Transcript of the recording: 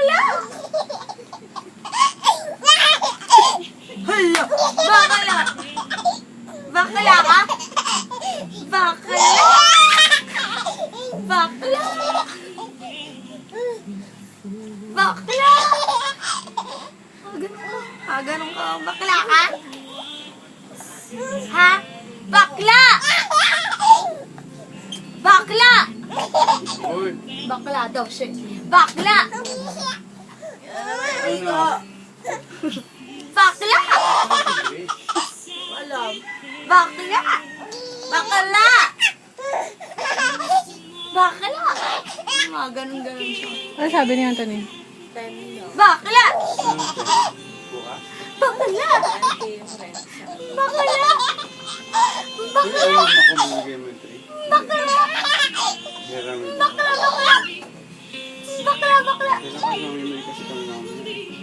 Bakla! Hala! Bakla! Bakla ka? Bakla! Bakla! Bakla! Ganun ka. Bakla ka? Ha? Bakla! Bakla! Uy, Bakla daw siya. Bakla! ano? Bakla! Alam. Bakla! Bakla! Bakla! Mga ganun-ganun siya. Ano sabi ni Anthony? 10 yun. Bakla! Bukas? Bakla! 20 yung rent. Bakla! Uy, Bakla! ayaw mo ako mga geometry. Bakla! Meron. Bakla! Bakla! Bakla! Bakla! Kailangan namin may kasi kami namin.